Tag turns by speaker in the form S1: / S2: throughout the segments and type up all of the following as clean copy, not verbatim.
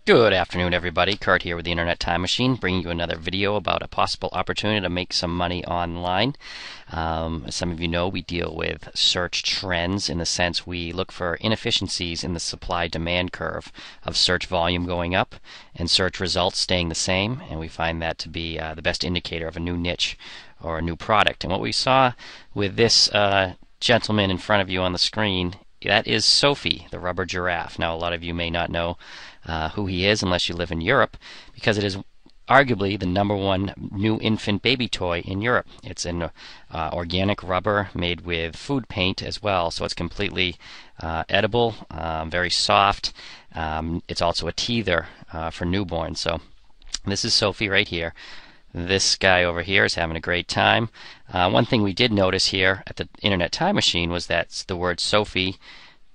S1: Good afternoon, everybody. Kurt here with the Internet Time Machine, bringing you another video about a possible opportunity to make some money online. As some of you know, we deal with search trends in the sense we look for inefficiencies in the supply-demand curve of search volume going up and search results staying the same, and we find that to be the best indicator of a new niche or a new product. And what we saw with this gentleman in front of you on the screen, that is Sophie, the rubber giraffe. Now, a lot of you may not know who he is unless you live in Europe, because it is arguably the #1 new infant baby toy in Europe. It's an organic rubber made with food paint as well, so it's completely edible, very soft. It's also a teether for newborns. So this is Sophie right here. This guy over here is having a great time. One thing we did notice here at the Internet Time Machine was that the word Sophie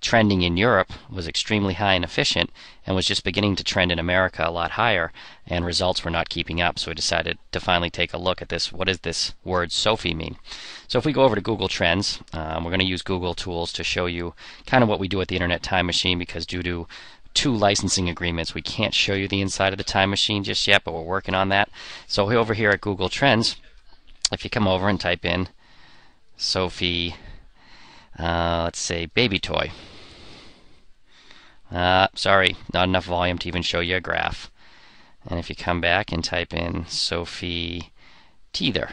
S1: trending in Europe was extremely high and efficient, and was just beginning to trend in America a lot higher, and results were not keeping up. So we decided to finally take a look at this. What does this word Sophie mean? So if we go over to Google Trends, we're going to use Google tools to show you kind of what we do at the Internet Time Machine, because due to 2 licensing agreements, we can't show you the inside of the time machine just yet, but we're working on that. So over here at Google Trends, if you come over and type in Sophie, let's say baby toy. Sorry, not enough volume to even show you a graph. And if you come back and type in Sophie teether,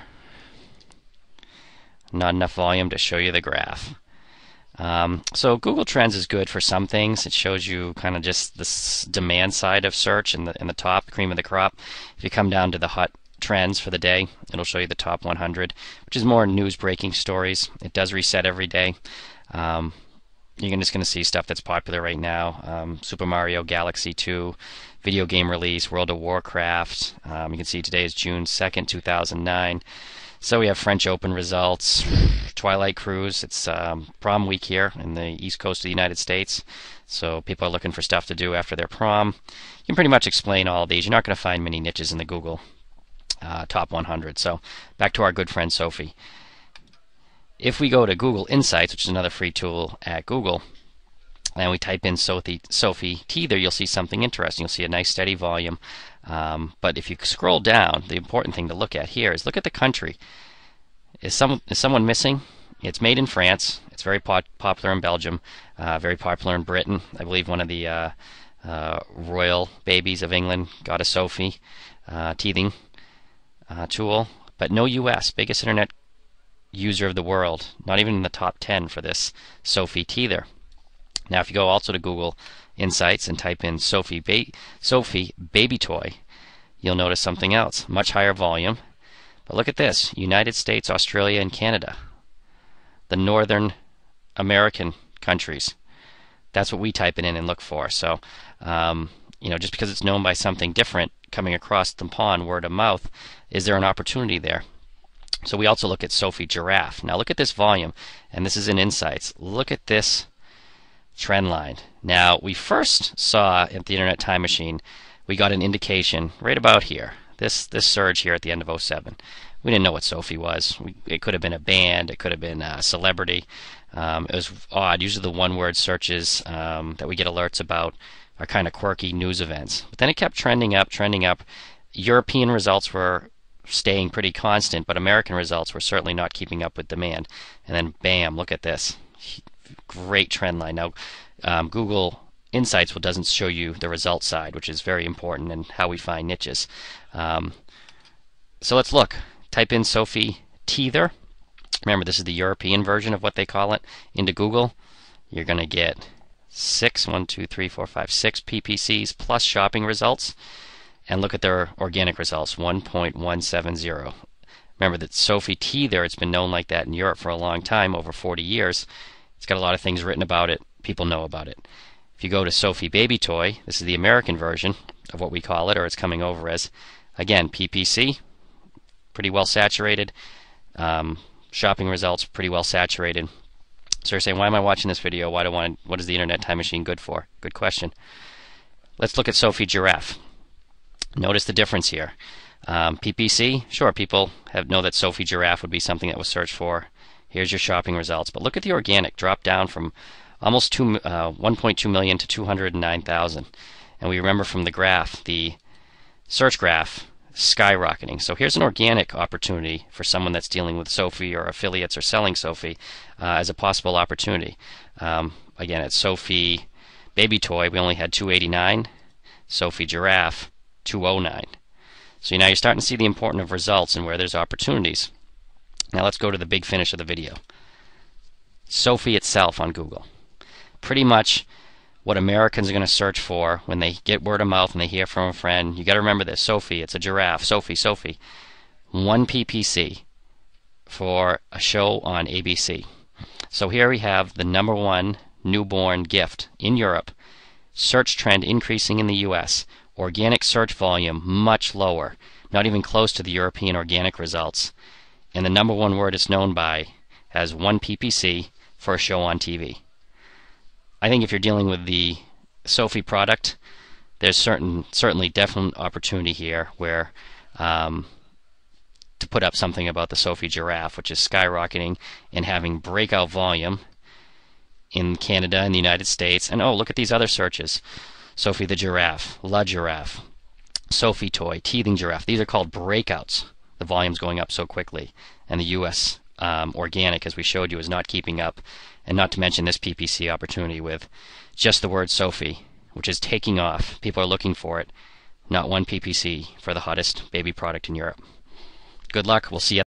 S1: not enough volume to show you the graph. So Google Trends is good for some things. It shows you kind of just the demand side of search in the top, cream of the crop. If you come down to the hot trends for the day, it'll show you the top 100, which is more news breaking stories. It does reset every day. You're just going to see stuff that's popular right now. Super Mario Galaxy 2, video game release, World of Warcraft. You can see today is June 2nd, 2009. So we have French Open results, Twilight Cruise. It's prom week here in the East Coast of the United States. So people are looking for stuff to do after their prom. You can pretty much explain all of these. You're not going to find many niches in the Google top 100. So back to our good friend Sophie. If we go to Google Insights, which is another free tool at Google, and we type in Sophie teether, you'll see something interesting. You'll see a nice steady volume. But if you scroll down, the important thing to look at here is look at the country. Is someone missing? It's made in France. It's very popular in Belgium, very popular in Britain. I believe one of the royal babies of England got a Sophie teething tool, but no U.S. Biggest internet user of the world, not even in the top 10 for this Sophie teether. Now if you go also to Google Insights and type in Sophie baby toy, you'll notice something else, much higher volume. But look at this, United States, Australia, and Canada, the Northern American countries. That's what we type it in and look for. So just because it's known by something different coming across the pond, word of mouth, is there an opportunity there? So we also look at Sophie Giraffe. Now look at this volume, and this is in Insights. Look at this trend line. Now we first saw at the Internet Time Machine, we got an indication right about here. This surge here at the end of 07. We didn't know what Sophie was. It could have been a band. It could have been a celebrity. It was odd. Usually the one-word searches that we get alerts about are kind of quirky news events. But then it kept trending up, trending up. European results were staying pretty constant, but American results were certainly not keeping up with demand. And then bam, look at this. Great trend line. Now Google Insights doesn't show you the result side, which is very important in how we find niches. So let's look. Type in Sophie teether. Remember, this is the European version of what they call it. Into Google, you're going to get 6 PPCs plus shopping results. And look at their organic results, 1.170. Remember that Sophie teether, it's been known like that in Europe for a long time, over 40 years. It's got a lot of things written about it. People know about it. If you go to Sophie baby toy, this is the American version of what we call it, or it's coming over as, again, PPC, pretty well saturated. Shopping results, pretty well saturated. So you're saying, why am I watching this video? What is the Internet Time Machine good for? Good question. Let's look at Sophie Giraffe. Notice the difference here. PPC, sure, people know that Sophie Giraffe would be something that was searched for. Here's your shopping results. But look at the organic, drop down from almost 1.2 million to 209,000. And we remember from the graph, the search graph, skyrocketing. So here's an organic opportunity for someone that's dealing with Sophie or affiliates or selling Sophie as a possible opportunity. Again, at Sophie Baby Toy, we only had 289. Sophie Giraffe, 209. So now you're starting to see the importance of results and where there's opportunities. Now let's go to the big finish of the video. Sophie itself on Google. Pretty much what Americans are going to search for when they get word of mouth and they hear from a friend. You got to remember this. Sophie, it's a giraffe. Sophie, Sophie. 1 PPC for a show on ABC. So here we have the #1 newborn gift in Europe. Search trend increasing in the US. Organic search volume much lower. Not even close to the European organic results. And the #1 word it's known by has 1 PPC for a show on TV. I think if you're dealing with the Sophie product, there's certainly definite opportunity here where to put up something about the Sophie Giraffe, which is skyrocketing and having breakout volume in Canada and the United States. And oh, look at these other searches. Sophie the Giraffe, La Giraffe, Sophie Toy, Teething Giraffe. These are called breakouts. The volume's going up so quickly. And the US organic, as we showed you, is not keeping up. And not to mention this PPC opportunity with just the word Sophie, which is taking off. People are looking for it. Not 1 PPC for the hottest baby product in Europe. Good luck. We'll see you.